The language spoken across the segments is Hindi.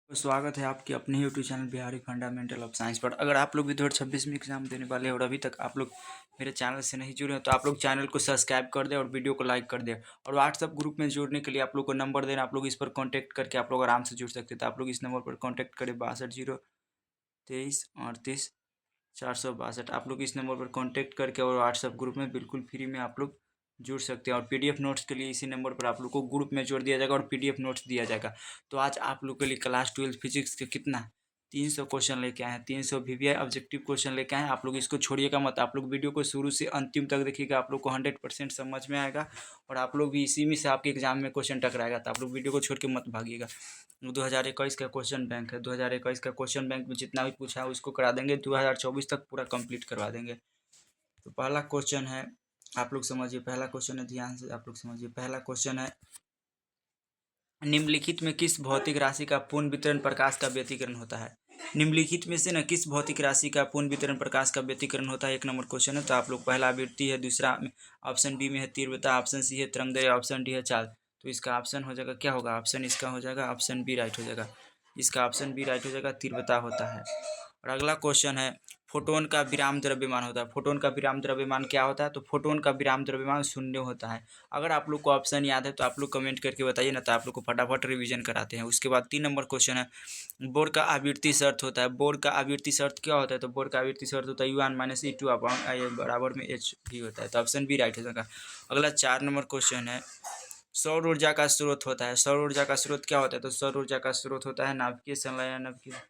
तो स्वागत है आपके अपने YouTube channel Bihari fundamental of science पर। अगर आप लोग भी 2026 में एग्जाम देने वाले हैं और अभी तक आप लोग मेरे चैनल से नहीं जुड़े हैं तो आप लोग चैनल को सब्सक्राइब कर दें और वीडियो को लाइक कर दें। और व्हाट्सअप ग्रुप में जुड़ने के लिए आप लोग को नंबर देना, आप लोग इस पर कॉन्टैक्ट करके आप लोग आराम से जुड़ सकते हैं। तो आप लोग इस नंबर पर कॉन्टैक्ट करें 62 023 38 462। आप लोग इस नंबर पर कॉन्टैक्ट करके और व्हाट्सअप ग्रुप में बिल्कुल फ्री में आप लोग जुड़ सकते हैं। और पीडीएफ नोट्स के लिए इसी नंबर पर आप लोग को ग्रुप में जोड़ दिया जाएगा और पीडीएफ नोट्स दिया जाएगा। तो आज आप लोग के लिए क्लास 12 फिजिक्स के कितना 300 क्वेश्चन लेके आए हैं, 300 वीवीआई ऑब्जेक्टिव क्वेश्चन लेके आए हैं। आप लोग इसको छोड़िएगा मत, आप लोग वीडियो को शुरू से अंतिम तक देखिएगा, आप लोग को 100% समझ में आएगा। और आप लोग भी इसी में से आपके एग्जाम में क्वेश्चन टकराएगा, तो आप लोग वीडियो को छोड़ के मत भागिएगा। 2021 का क्वेश्चन बैंक है, 2021 का क्वेश्चन बैंक में जितना भी पूछा है उसको करा देंगे, 2024 तक पूरा कंप्लीट करवा देंगे। तो पहला क्वेश्चन है, आप लोग समझिए, पहला क्वेश्चन है, ध्यान से आप लोग समझिए। पहला क्वेश्चन है, निम्नलिखित में किस भौतिक राशि का पूर्ण वितरण प्रकाश का व्यतिकरण होता है? निम्नलिखित में से ना किस भौतिक राशि का पूर्ण वितरण प्रकाश का व्यतिकरण होता है, 1 नंबर क्वेश्चन है। तो आप लोग पहला आवृत्ति है, दूसरा ऑप्शन बी में है तीव्रता, ऑप्शन सी है तरंगदैर्घ्य, ऑप्शन डी है चाल। तो इसका ऑप्शन हो जाएगा, क्या होगा ऑप्शन इसका हो जाएगा ऑप्शन बी राइट हो जाएगा। इसका ऑप्शन बी राइट हो जाएगा, तीव्रता होता है। और अगला क्वेश्चन है, फोटोन का विराम द्रव्यमान होता है। फोटोन का विराम द्रव्यमान क्या होता है? तो फोटोन का विराम द्रव्यमान शून्य होता है। अगर आप लोग को ऑप्शन याद है तो आप लोग कमेंट करके बताइए ना, तो आप लोग को फटाफट रिवीजन कराते हैं। उसके बाद 3 नंबर क्वेश्चन है, बोर का आवृत्ति शर्त होता है। बोर का आवृत्ति शर्त क्या होता है? तो बोर का आवृत्ति शर्त होता है U1 - E2 बराबर में H भी होता है। तो ऑप्शन बी राइट हो जाएगा। अगला 4 नंबर क्वेश्चन है, सौर ऊर्जा का स्रोत होता है। सौर ऊर्जा का स्रोत क्या होता है? तो सौर ऊर्जा का स्रोत होता है नाभिकीय संलयन नाभिकीय।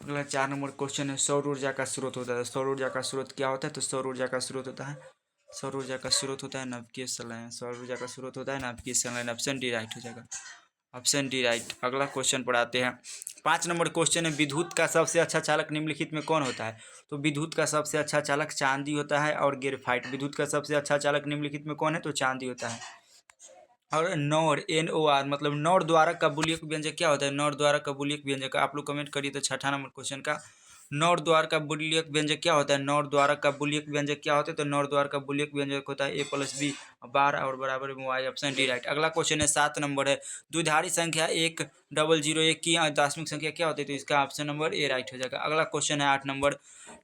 अगला 4 नंबर क्वेश्चन है, सौर ऊर्जा का स्रोत होता है। सौर ऊर्जा का स्रोत क्या होता है? तो सौर ऊर्जा का स्रोत होता है, सौर ऊर्जा का स्रोत होता है नाभिकीय संलयन। सौर ऊर्जा का स्रोत होता है नाभिकीय संलयन। ऑप्शन डी राइट हो जाएगा, ऑप्शन डी राइट। अगला क्वेश्चन पर आते हैं, 5 नंबर क्वेश्चन है, विद्युत का सबसे अच्छा चालक निम्नलिखित में कौन होता है? तो विद्युत का सबसे अच्छा चालक चांदी होता है और ग्रेफाइट। विद्युत का सबसे अच्छा चालक निम्नलिखित में कौन है? तो चांदी होता है। और नौर NOR मतलब नौर द्वारक का बुलियक व्यंजक क्या होता है? नौर द्वारक का बुलियक व्यंजक आप लोग कमेंट करिए। तो 6ठा नंबर क्वेश्चन का, नौर द्वार का बुलियक व्यंजक क्या होता है? नौर द्वारक का बुलियक व्यंजक क्या होता है? तो नौर द्वार का बुलियक व्यंजक होता है A+B बार और बराबर में Y। Option D right. अगला क्वेश्चन है, 7 नंबर है, द्विधारी संख्या 1001 की दार्शनिक संख्या क्या होती है? तो इसका ऑप्शन नंबर ए राइट हो जाएगा। अगला क्वेश्चन है 8 नंबर,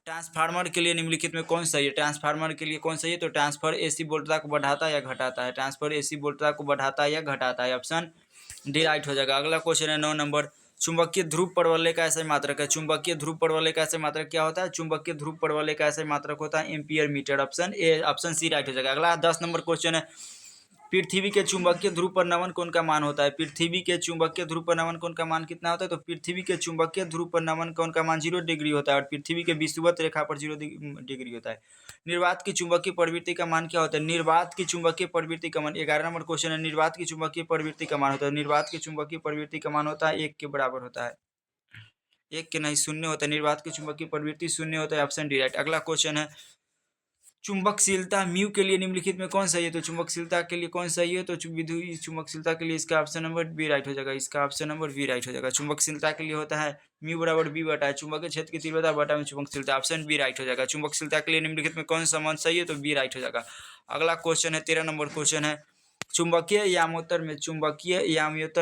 ट्रांसफार्मर के लिए निम्नलिखित में कौन सही है? ट्रांसफार्मर के लिए कौन सही है? तो ट्रांसफर AC वोल्टता को बढ़ाता है या घटाता है? ट्रांसफर AC वोल्टता को बढ़ाता है या घटाता है? ऑप्शन डी राइट हो जाएगा। अगला क्वेश्चन है 9 नंबर, चुंबकीय ध्रुव प्रवलय का ऐसा मात्रक है। चुंबकीय ध्रुव प्रवलय का ऐसा मात्रक क्या होता है? चुंबकीय ध्रुव प्रवलय का ऐसा मात्रक होता है ampere metre. Option A, option C right हो जाएगा। अगला 10 नंबर क्वेश्चन है, पृथ्वी के चुंबकीय ध्रुव पर नमन कोण का मान होता है? पृथ्वी के चुंबकीय ध्रुव पर नमन कोण का मान कितना होता है? तो पृथ्वी के चुंबकीय ध्रुव पर नमन कोण का मान 0 डिग्री होता है और पृथ्वी के विषुवत रेखा पर 0 डिग्री होता है। निर्वात की चुंबकीय प्रवृत्ति का मान क्या होता है? निर्वात की चुंबकीय प्रवृत्ति का मान, 11 नंबर क्वेश्चन है, निर्वात की चुंबकीय प्रवृत्ति का मान होता है, निर्वात की चुंबकीय प्रवृत्ति का मान होता है 1 के बराबर होता है। 1 के नहीं, शून्य होता है। निर्वात की चुंबकीय प्रवृत्ति शून्य होता है। Option D right. अगला क्वेश्चन है, चुंबकशीलता म्यू के लिए निम्नलिखित में कौन सही है? तो चुंबकशीलता के लिए कौन सही है? तो विद्युत चुंबकशीलता के लिए इसका ऑप्शन नंबर बी राइट हो जाएगा। इसका ऑप्शन नंबर बी राइट हो जाएगा। चुंबकशीलता के लिए होता है म्यू बराबर बी बटा चुंबकीय क्षेत्र की तीव्रता बटा में चुंबकशीलता। ऑप्शन बी राइट हो जाएगा। चुंबकशीलता के लिए निम्नलिखित में कौन सा मान सही है? तो बी राइट हो जाएगा। अगला क्वेश्चन है, 13 नंबर क्वेश्चन है, चुंबकीय यामोत्तर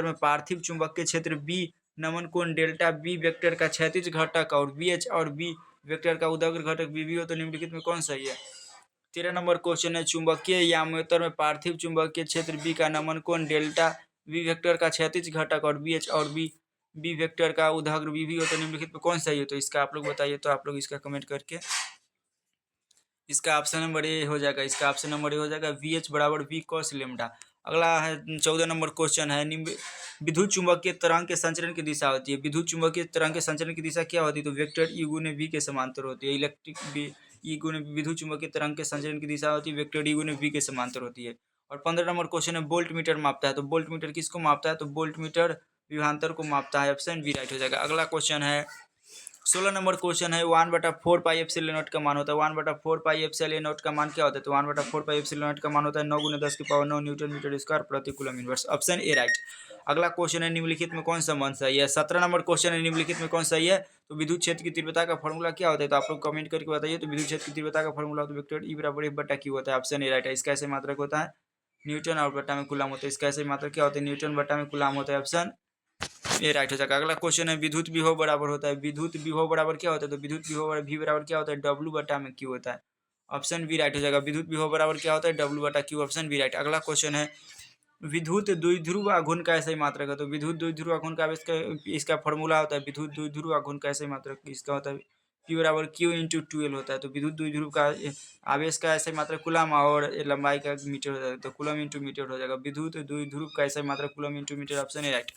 में पार्थिव चुंबकीय क्षेत्र बी नमन कोण डेल्टा बी वेक्टर का क्षैतिज घटक और BH और बी वेक्टर का उदग्र घटक BB हो, तो निम्नलिखित में कौन सही है? 13 नंबर क्वेश्चन है, चुंबकीय यामोत्तर में पार्थिव चुंबकीय क्षेत्र बी का नमन कोण डेल्टा बी वेक्टर का क्षैतिज घटक और BH और बी वेक्टर का उदग्र BB हो, तो निम्नलिखित में कौन सही है? तो इसका आप लोग बताइए। तो आप लोग इसका कमेंट करके, इसका ऑप्शन नंबर ए हो जाएगा। इसका ऑप्शन नंबर ए हो जाएगा, VH बराबर V cos लेमडा। अगला है 14 नंबर क्वेश्चन है, विद्युत चुंबकीय तरंग के संचरण की दिशा होती है। विद्युत चुंबकीय तरंग के संचरण की दिशा क्या होती है? तो वेक्टर E गुने V के समांतर होती है। इलेक्ट्रिक E गुने विद्युत चुंबकीय तरंग के संचरण की दिशा होती है, वेक्टर E गुने V के समांतर होती है। और 15 नंबर क्वेश्चन है, वोल्ट मीटर मापता है। तो वोल्ट मीटर किसको मापता है? तो वोल्ट मीटर विभवांतर को मापता है। ऑप्शन बी राइट हो जाएगा। अगला क्वेश्चन है, 16 नंबर क्वेश्चन है, 1/4 पाई एप्सिलॉन नॉट का मान होता है। 1/4 पाई एप्सिलॉन नॉट का मान क्या होता है? तो 1/4 पाई एप्सिलॉन नॉट का मान होता है 9 × 10 की पावर 9 न्यूटन मीटर स्क्वायर प्रति coulomb inverse. Option A right. अगला क्वेश्चन है, निम्नलिखित में कौन सा मान सही है? 17 नंबर क्वेश्चन है, निम्नलिखित में कौन सही है? तो विद्युत क्षेत्र की तीव्रता का फॉर्मूला क्या होता है? तो आप लोग कमेंट करके बताइए। तो विद्युत क्षेत्र की तीव्रता का फॉर्मूला तो वेक्टर E बराबर F/Q होता है। ऑप्शन ए राइट है। इसका ऐसे मात्रक होता है न्यूटन और बटा में कूलाम होता है। इसका ऐसे मात्रा क्या होता है? न्यूटन बटा में कूलाम होता है। ऑप्शन ये राइट हो जाएगा। अगला क्वेश्चन है विद्युत विभव बराबर होता है। विद्युत विभव बराबर क्या होता है? तो विद्युत विभव V बराबर क्या होता है? W बटा में Q होता है। ऑप्शन बी राइट हो जाएगा। विद्युत विभव बराबर क्या होता है? W बटा Q। Option B right. अगला क्वेश्चन है विद्युत द्विध्रुव आघूर्ण का ऐसा ही मात्रक है। तो विद्युत द्विध्रुव आघूर्ण का इसका फॉर्मूला होता है विद्युत द्विध्रुव आघूर्ण का ऐसा ही मात्रक इसका होता है P बराबर Q इंटू 12 होता है। तो विद्युत द्विध्रुव का आवेश का ऐसा ही मात्रक कूलम और लंबाई का मीटर हो जाएगा। तो कूलम इंटू मीटर हो जाएगा। विद्युत द्विध्रुव का ऐसा ही मात्रक coulomb into metre. Option A right.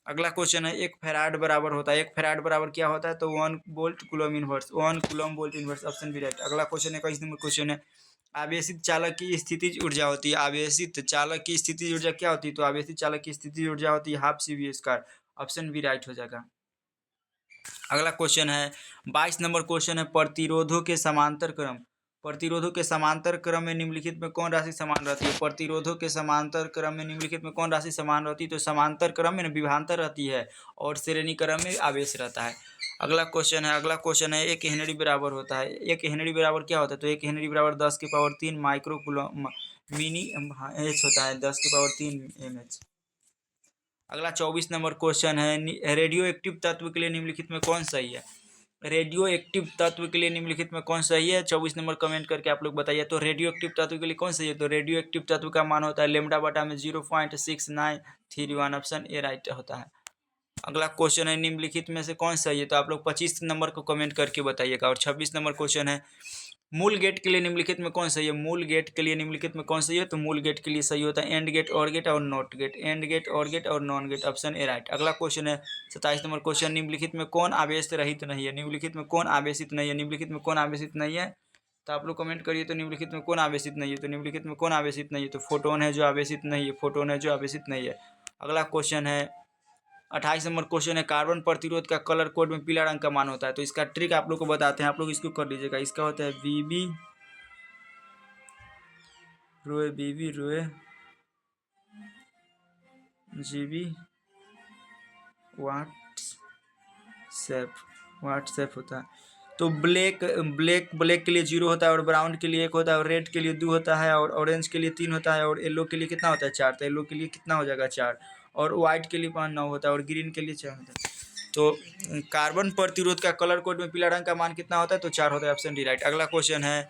अगला क्वेश्चन है 1 फैराड बराबर होता है। 1 फैराड बराबर क्या होता है? तो 1 volt coulomb inverse. 1 coulomb volt inverse. Option B right. अगला क्वेश्चन है 21 नंबर क्वेश्चन है आवेशित चालक की स्थितिज ऊर्जा होती है। आवेशित चालक की स्थितिज ऊर्जा क्या होती है? तो आवेशित चालक की स्थितिज ऊर्जा होती है half CV²। Option B right हो जाएगा। अगला क्वेश्चन है 22 नंबर क्वेश्चन है प्रतिरोधों के समांतर क्रम। प्रतिरोधों के समांतर क्रम में निम्नलिखित में कौन राशि समान रहती है? प्रतिरोधों के समांतर क्रम में निम्नलिखित में कौन राशि समान रहती है? तो समांतर क्रम में विभवांतर रहती है और श्रेणी क्रम में आवेश रहता है। अगला क्वेश्चन है 1 हेनरी बराबर होता है। 1 हेनरी बराबर क्या होता है? तो 1 हेनरी बराबर 10 की power 3 micro coulomb mini H होता है। 10 की पावर 3 mH। अगला 24 नंबर क्वेश्चन है रेडियो एक्टिव तत्व के लिए निम्नलिखित में कौन सही है? रेडियो एक्टिव तत्व के लिए निम्नलिखित में कौन सही है? 24 नंबर कमेंट करके आप लोग बताइए। तो रेडियो एक्टिव तत्व के लिए कौन सही है? तो रेडियो एक्टिव तत्व का मान होता है लेमडा बटा में 0.6931। ऑप्शन ए राइट होता है। अगला क्वेश्चन है निम्नलिखित में से कौन सही है? तो आप लोग 25 नंबर को कमेंट करके बताइएगा। और 26 नंबर क्वेश्चन है मूल गेट के लिए निम्नलिखित में कौन सही है? मूल गेट के लिए निम्नलिखित में कौन सही है? तो मूल गेट के लिए सही होता है एंड गेट, और गेट और NOT gate. AND gate, OR gate और non gate. Option A right. अगला क्वेश्चन है 27 नंबर क्वेश्चन निम्नलिखित में कौन आवेश रहित नहीं है? निम्नलिखित में कौन आवेशित नहीं है? निम्नलिखित में कौन आवेशित नहीं है? तो आप लोग कमेंट करिए। तो निम्नलिखित में कौन आवेशित नहीं है? तो निम्नलिखित में कौन आवेशित नहीं है? तो फोटोन है जो आवेशित नहीं है। फोटोन है जो आवेशित नहीं है। अगला क्वेश्चन है 28 नंबर क्वेश्चन है कार्बन प्रतिरोध का कलर कोड में पीला रंग का मान होता है। तो इसका ट्रिक आप लोग को बताते हैं, आप लोग इसको कर लीजिएगा। इसका होता है VB रोए BB रोए GB व्हाट्सएप होता है। तो ब्लैक ब्लैक के लिए 0 होता है और ब्राउन के लिए 1 होता है और रेड के लिए 2 होता है और ऑरेंज के लिए 3 होता है और येलो के लिए कितना होता है? 4। तो येलो के लिए कितना हो जाएगा? 4। और व्हाइट के लिए 9 होता है और ग्रीन के लिए 4 होता है। तो कार्बन प्रतिरोध का कलर कोड में पीला रंग का मान कितना होता है? तो 4 होता है। Option D right. अगला क्वेश्चन है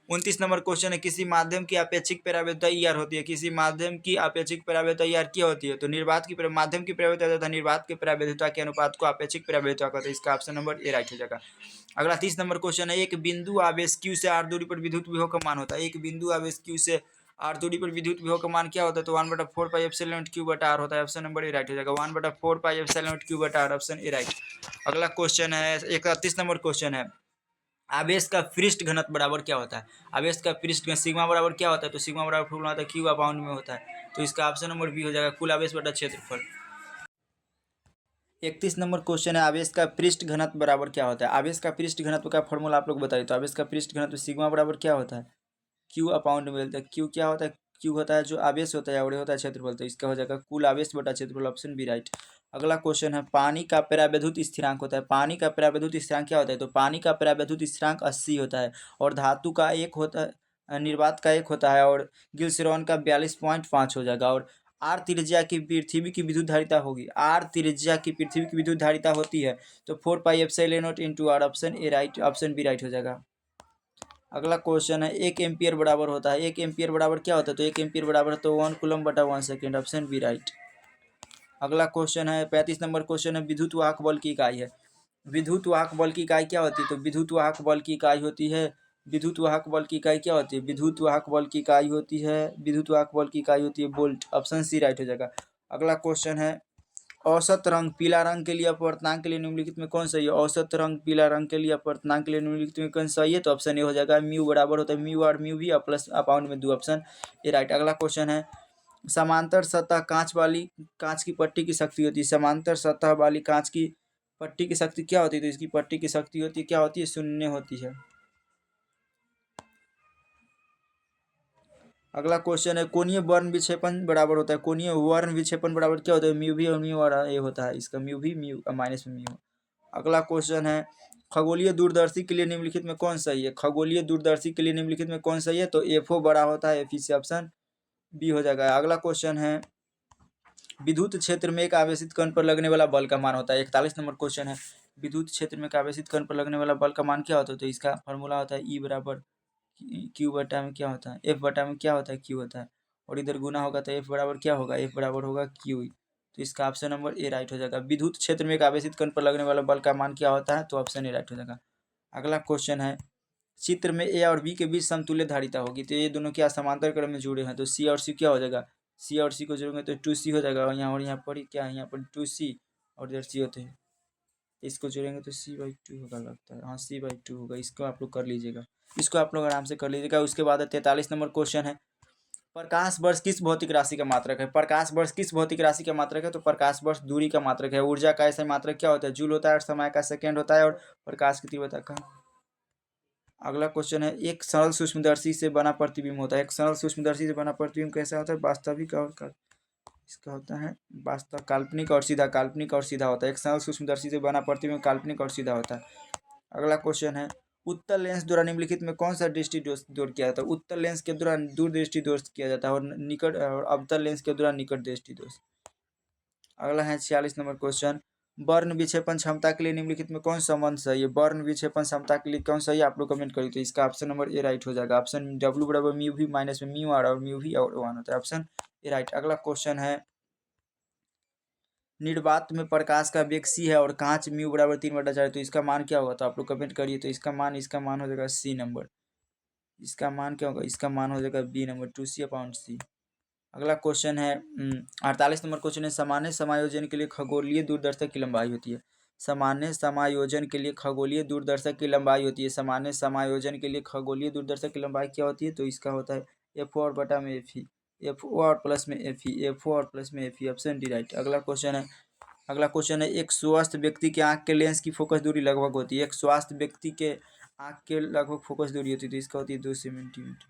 29 नंबर क्वेश्चन है किसी माध्यम की अपेक्षिक प्रवृत्ति ER होती है। किसी माध्यम की अपेक्षिक प्रवृत्ति ER क्या होती है? तो निर्वात की माध्यम की प्रवृत्ति तथा निर्वात की प्रवृत्ति के अनुपात को अपेक्षिक प्रवृत्ति कहते हैं। इसका ऑप्शन नंबर ए राइट हो जाएगा। अगला 30 नंबर क्वेश्चन है एक बिंदु आवेश Q से R दूरी पर विद्युत विभव का मान होता है। एक बिंदु आवेश Q से R दूरी पर विद्युत विभव का मान क्या होता है? तो 1/4 पाई एप्सिलॉन नॉट Q बटा R होता है। ऑप्शन नंबर ए राइट हो जाएगा। 1/4 पाई एप्सिलॉन नॉट Q बटा R। Option A right. अगला क्वेश्चन है 31 नंबर क्वेश्चन है आवेश का पृष्ठ घनत्व बराबर क्या होता है? आवेश का पृष्ठ घनत्व सिग्मा बराबर क्या होता है? तो सिग्मा बराबर फॉर्मूला होता है Q अपाउंड में होता है। तो इसका ऑप्शन नंबर बी हो जाएगा कुल आवेश बटा क्षेत्रफल। 31 नंबर क्वेश्चन है आवेश का पृष्ठ घनत्व बराबर क्या होता है? आवेश का पृष्ठ घनत्व का फॉर्मूला आप लोग बताइए। तो आवेश का पृष्ठ घनत्व सिग्मा बराबर क्या होता है? Q अपाउंड में मिलता है। Q क्या होता है? Q होता है जो आवेश होता है और ये होता है क्षेत्रफल। तो इसका हो जाएगा कुल आवेश बटा क्षेत्रफल। Option B right. अगला क्वेश्चन है पानी का परावैद्युत स्थिरांक होता है। पानी का परावैद्युत स्थिरांक क्या होता है? तो पानी का परावैद्युत स्थिरांक 80 होता है और धातु का 1 होता है, निर्वात का 1 होता है और गिलसिरॉन का 42.5 हो जाएगा। और R त्रिज्या की पृथ्वी की विद्युत धारिता होगी। R त्रिज्या की पृथ्वी की विद्युत धारिता होती है तो 4 pi epsilon naught into R। Option A right. Option B right हो जाएगा। अगला क्वेश्चन है 1 एम्पियर बराबर होता है। 1 एम्पियर बराबर क्या होता है? तो 1 एम्पियर बराबर तो 1 कूलम बटा 1 सेकेंड। Option B right. अगला क्वेश्चन है 35 नंबर क्वेश्चन है विद्युत वाहक बल की इकाई है। विद्युत वाहक बल की इकाई क्या होती है? तो विद्युत वाहक बल की इकाई होती है विद्युत वाहक बल की इकाई क्या होती है? विद्युत वाहक बल की इकाई होती है विद्युत वाहक बल की इकाई होती है वोल्ट। ऑप्शन सी राइट हो जाएगा। अगला क्वेश्चन है औसत रंग पीला रंग के लिए अपवर्तनांक के लिए निम्नलिखित में कौन सही है? औसत रंग पीला रंग के लिए अपवर्तनांक के लिए निम्नलिखित में कौन सही है? तो ऑप्शन ए हो जाएगा म्यू बराबर होता है म्यू और म्यू भी प्लस अपाउंड में 2। Option A right. अगला क्वेश्चन है समांतर सतह कांच की पट्टी की शक्ति होती है। समांतर सतह वाली कांच की पट्टी की शक्ति क्या होती है? तो इसकी पट्टी की शक्ति होती है क्या होती है? 0 होती है। अगला क्वेश्चन है कोणीय वर्ण विक्षेपण बराबर होता है। कोणीय वर्ण विक्षेपण बराबर क्या होता है? म्यू भी और म्यू और ए होता है। इसका म्यू भी म्यू माइनस में म्यू। अगला क्वेश्चन है खगोलीय दूरदर्शी के लिए निम्नलिखित में कौन सही है? खगोलीय दूरदर्शी के लिए निम्नलिखित में कौन सही है? तो FO बड़ा होता है FE से। ऑप्शन बी हो जाएगा। अगला क्वेश्चन है विद्युत क्षेत्र में एक आवेशित कण पर लगने वाला बल का मान होता है। 41 नंबर क्वेश्चन है विद्युत क्षेत्र में एक आवेशित कण पर लगने वाला बल का मान क्या होता है? तो इसका फॉर्मूला होता है ई बराबर क्यू बटा में क्या होता है एफ बटा में क्या होता है क्यू होता है, और इधर गुना होगा तो एफ बराबर क्या होगा एफ बराबर होगा क्यू। तो इसका ऑप्शन नंबर ए राइट हो जाएगा। विद्युत क्षेत्र में एक आवेशित कण पर लगने वाला बल का मान क्या होता है? तो ऑप्शन ए राइट हो जाएगा। अगला क्वेश्चन है चित्र में ए और बी के बीच समतुल्य धारिता होगी, तो ये दोनों क्या समांतर क्रम में जुड़े हैं, तो सी और सी क्या हो जाएगा? सी और सी को जोड़ेंगे तो 2C हो जाएगा, और यहाँ पर क्या है, यहाँ पर 2C और इधर सी होते हैं, इसको जोड़ेंगे तो C/2 होगा, लगता है हाँ C/2 होगा। इसको आप लोग कर लीजिएगा, इसको आप लोग आराम से कर लीजिएगा। उसके बाद 43 नंबर क्वेश्चन है प्रकाश वर्ष किस भौतिक राशि का मात्रक है? प्रकाश वर्ष किस भौतिक राशि का मात्रक है? तो प्रकाश वर्ष दूरी का मात्रक है। ऊर्जा का ऐसा मात्रक क्या होता है? जूल होता है, और समय का सेकेंड होता है, और प्रकाश की तीव्रता का। अगला क्वेश्चन है एक सरल सूक्ष्मदर्शी से बना प्रतिबिंब होता है। एक सरल सूक्ष्मदर्शी से बना प्रतिबिंब कैसा होता है? वास्तविक और इसका होता है वास्तव काल्पनिक और सीधा, काल्पनिक और सीधा होता है। एक सरल सूक्ष्मदर्शी से बना प्रतिबिंब काल्पनिक और सीधा होता है। अगला क्वेश्चन है उत्तल लेंस द्वारा निम्नलिखित में कौन सा दृष्टि दोष दूर किया जाता है? उत्तल लेंस के द्वारा दूर दृष्टि दोष किया जाता है, और निकट और अवतल लेंस के द्वारा निकट दृष्टि दोष। अगला है 46 नंबर क्वेश्चन वर्ण विक्षेपण क्षमता के लिए निम्नलिखित में कौन सा संबंध सही है? वर्ण विक्षेपण क्षमता के लिए कौन सही है? आप लोग कमेंट करिए। तो इसका ऑप्शन नंबर ए राइट हो जाएगा। ऑप्शन डब्ल्यू बराबर म्यू वी माइनस में म्यू आर, और म्यू वी और 1 होता है। Option A right. अगला क्वेश्चन है निर्वात में प्रकाश का वेग c है और कांच म्यू बराबर 3/4, तो इसका मान क्या होगा? तो आप लोग कमेंट करिए। तो इसका मान हो जाएगा सी नंबर। इसका मान क्या होगा? इसका मान हो जाएगा बी नंबर 2c/c। अगला क्वेश्चन है 48 नंबर क्वेश्चन है सामान्य समायोजन के लिए खगोलीय दूरदर्शक की लंबाई होती है। सामान्य समायोजन के लिए खगोलीय दूरदर्शक की लंबाई होती है। सामान्य समायोजन के लिए खगोलीय दूरदर्शक की लंबाई क्या होती है? तो इसका होता है F और बटा में FE, F और प्लस में FE, F और प्लस में FE। Option D right. अगला क्वेश्चन है एक स्वस्थ व्यक्ति के आंख के लेंस की फोकस दूरी लगभग होती है। एक स्वस्थ व्यक्ति के आंख के लगभग फोकस दूरी होती है, तो इसका होती है 2 सेंटीमीटर।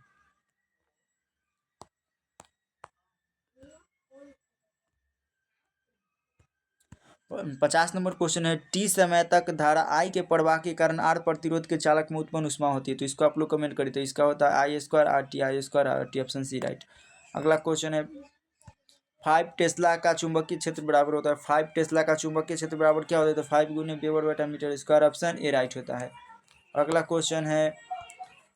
50 नंबर क्वेश्चन है टी समय तक धारा आई के प्रवाह के कारण आर प्रतिरोध के चालक में उत्पन्न ऊष्मा होती है, तो इसको आप लोग कमेंट करिए। तो इसका होता है I² ऑप्शन सी राइट। अगला क्वेश्चन है 5 टेस्ला का चुंबकीय क्षेत्र बराबर होता है। 5 टेस्ला का चुंबकीय क्षेत्र बराबर क्या होता है? तो 5 गुने वेबर बटा metre square. Option A right होता है। अगला क्वेश्चन है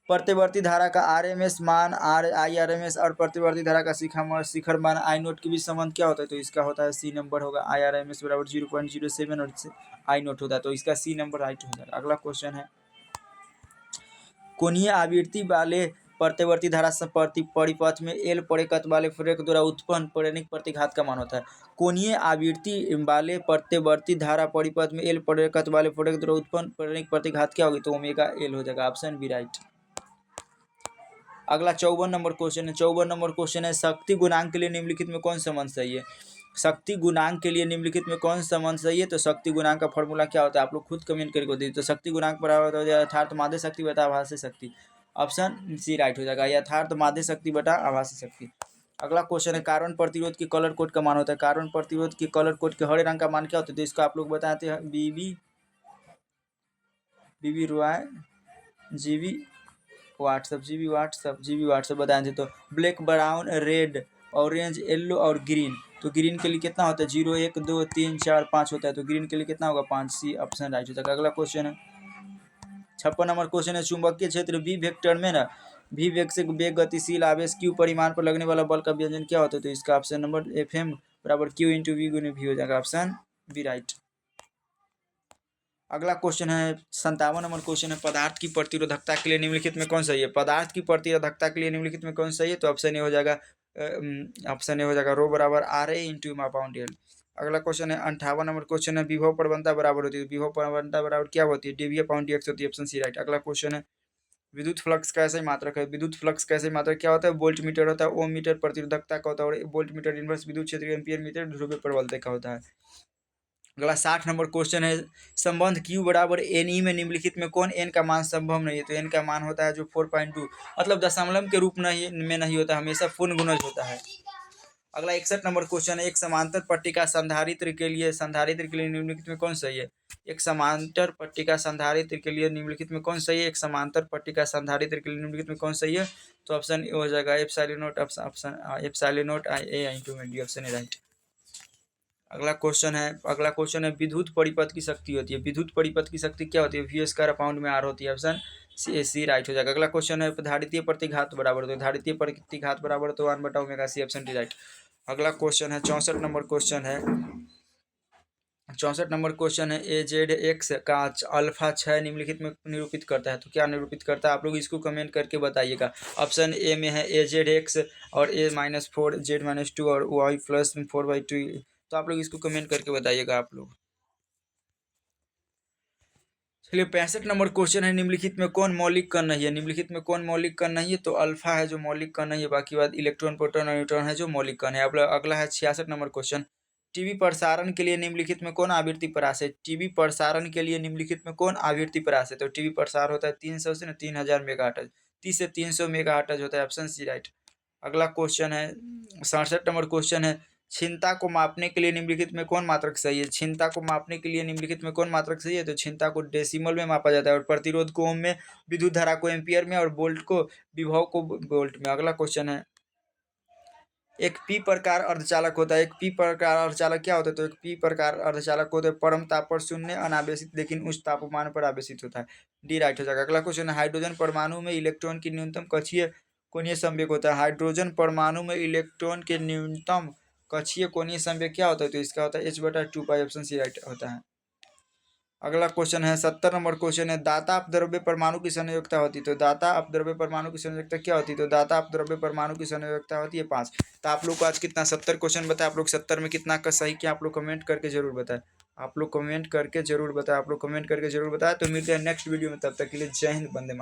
प्रतिवर्ती धारा का RMS मान IRMS और प्रतिवर्ती धारा का शिखर मान I0 के बीच संबंध क्या होता है? तो इसका होता है सी नंबर होगा। IRMS बराबर 0.07 और I0 होता है, तो इसका सी नंबर राइट हो जाएगा। अगला क्वेश्चन है कोणीय आवृत्ति वाले प्रतिवर्ती धारा परिपथ में L परिपथ वाले फलक द्वारा उत्पन्न प्रेरणिक प्रतिघात का मान होता है। कोणीय आवृत्ति वाले प्रतिवर्ती धारा परिपथ में L परिपथ वाले फलक द्वारा उत्पन्न प्रेरणिक प्रतिघात क्या होगी? तो ओमेगा L हो जाएगा। Option B right. अगला 54 नंबर क्वेश्चन है। 54 नंबर क्वेश्चन है शक्ति गुणांक के लिए निम्नलिखित में कौन संबंध सही है? शक्ति गुणांक के लिए निम्नलिखित में कौन संबंध सही है? तो शक्ति गुणांक का फॉर्मूला क्या होता है? आप लोग खुद कमेंट करके दीजिए। तो शक्ति गुणांक बराबर हो जाएगा यथार्थ माध्य शक्ति बटा आभासी शक्ति। ऑप्शन सी राइट हो जाएगा, यथार्थ माध्य शक्ति बटा आभासी शक्ति। अगला क्वेश्चन है कार्बन प्रतिरोध की कलर कोड का मान होता है। कार्बन प्रतिरोध की कलर कोड के हरे रंग का मान क्या होता है? तो इसको आप लोग बताते हैं बीबी रॉय व्हाट्सअप बताए थे। तो black, brown, red, orange, yellow और ग्रीन, तो ग्रीन के लिए कितना होता है? 0 1 2 3 4 5 होता है, तो ग्रीन के लिए कितना होगा? 5। सी ऑप्शन राइट हो जाएगा। अगला क्वेश्चन है 56 नंबर क्वेश्चन है चुंबकीय क्षेत्र V वेक्टर में ना V वेग से वेग गतिशील आवेश Q परिमाण पर लगने वाला बल का व्यंजन क्या होता है? तो इसका ऑप्शन नंबर FM बराबर Q × V × V हो जाएगा। Option B right. अगला क्वेश्चन है 57 नंबर क्वेश्चन है पदार्थ की प्रतिरोधकता के लिए निम्नलिखित में कौन सही है? पदार्थ की प्रतिरोधकता के लिए निम्नलिखित में कौन सही है? तो ऑप्शन ए हो जाएगा रो बराबर RA × M/L। अगला क्वेश्चन है 58 नंबर क्वेश्चन है विभव प्रवणता बराबर होती है। विभव प्रवणता बराबर क्या होती है? dV/dx होती है। Option C right. अगला क्वेश्चन है विद्युत फ्लक्स का ऐसा ही मात्रक है। विद्युत फ्लक्स का ऐसा ही मात्रक क्या होता है? वोल्ट मीटर होता है। ओम मीटर प्रतिरोधकता का होता है, और वोल्ट मीटर इनवर्स विद्युत क्षेत्र एम्पियर मीटर ध्रुवीय प्रबलता का होता है। अगला 60 नंबर क्वेश्चन है संबंध Q बराबर NE में निम्नलिखित में कौन n का मान संभव नहीं है? तो n का मान होता है जो 4.2, मतलब दशमलव के रूप में नहीं होता, हमेशा पूर्ण गुणज होता है। अगला 61 नंबर क्वेश्चन है, एक समांतर पट्टिका संधारित्र के लिए निम्नलिखित में कौन सही है? एक समांतर पट्टिका संधारित्र के लिए निम्नलिखित में कौन सही है? एक समांतर पट्टिका संधारित्र के लिए निम्नलिखित में कौन सही है? तो ऑप्शन ए हो जाएगा epsilon not, epsilon not a into में डी, ऑप्शन ए राइट। अगला क्वेश्चन है विद्युत परिपथ की शक्ति होती है, विद्युत परिपथ की शक्ति क्या होती है? वी स्क्वायर अपॉन में आर होती है, ऑप्शन सी राइट हो जाएगा। अगला क्वेश्चन है धारितीय प्रतिघात बराबर, तो धारितीय प्रतिघात बराबर तो 1/ओमेगा सी, ऑप्शन डी राइट। अगला क्वेश्चन है 64 नंबर क्वेश्चन है, 64 नंबर क्वेश्चन है ए जेड एक्स का अल्फा 6 निम्नलिखित में निरूपित करता है, तो क्या निरूपित करता है? आप लोग इसको कमेंट करके बताइएगा। ऑप्शन ए में है ए जेड एक्स और ए -4 जेड -2 और वाई प्लस 4/2, तो आप लोग इसको कमेंट करके बताइएगा आप लोग। चलिए 65 नंबर क्वेश्चन है, निम्नलिखित में कौन मौलिक कण नहीं है? निम्नलिखित में कौन मौलिक कण नहीं है? तो अल्फा है जो मौलिक कण नहीं है, बाकी बात इलेक्ट्रॉन प्रोटॉन और न्यूट्रॉन है जो मौलिक कण है। अब अगला है 66 नंबर क्वेश्चन, टीवी प्रसारण के लिए निम्नलिखित में कौन आवृत्ति परास है? टीवी प्रसारण के लिए निम्नलिखित में कौन आवृत्ति परास है? तो टीवी प्रसार होता है 300 से 3000 मेगाहर्ट्ज, 30 से 300 मेगाहर्ट्ज होता है, ऑप्शन सी राइट। अगला क्वेश्चन है 67 नंबर क्वेश्चन है, क्षमता को मापने के लिए निम्नलिखित में कौन मात्रक सही है? क्षमता को मापने के लिए निम्नलिखित में कौन मात्रक सही है? तो क्षमता को डेसिमल में मापा जाता है और प्रतिरोध को ओम में, विद्युत धारा को एम्पियर में और वोल्ट को विभव को वोल्ट में। अगला क्वेश्चन है, एक पी प्रकार अर्धचालक होता है, एक पी प्रकार अर्धचालक क्या होता है? तो एक पी प्रकार अर्धचालक होता है परम ताप पर शून्य अनावेशित लेकिन उच्च तापमान पर आवेशित होता है, डी राइट हो जाएगा। अगला क्वेश्चन है, हाइड्रोजन परमाणु में इलेक्ट्रॉन की न्यूनतम कक्षीय कोणीय संवेग होता है, हाइड्रोजन परमाणु में इलेक्ट्रॉन के न्यूनतम कक्षीय कोणीय संवेग क्या होता है? तो इसका होता है h/2π, ऑप्शन सी राइट होता है। अगला क्वेश्चन है 70 नंबर क्वेश्चन है, दाता अपद्रव्य परमाणु की संयोजकता होती है, तो दाता अपद्रव्य परमाणु की संयोजकता क्या होती है? तो दाता अपद्रव्य परमाणु की संयोजकता होती है 5। तो आप लोग को आज कितना 70 क्वेश्चन बताए, आप लोग 70 में कितना का सही किया? आप लोग कमेंट करके जरूर बताएं, आप लोग कमेंट करके जरूर बताएं, तो मिलते हैं नेक्स्ट वीडियो में, तब तक के लिए जय हिंद, वंदे मातरम।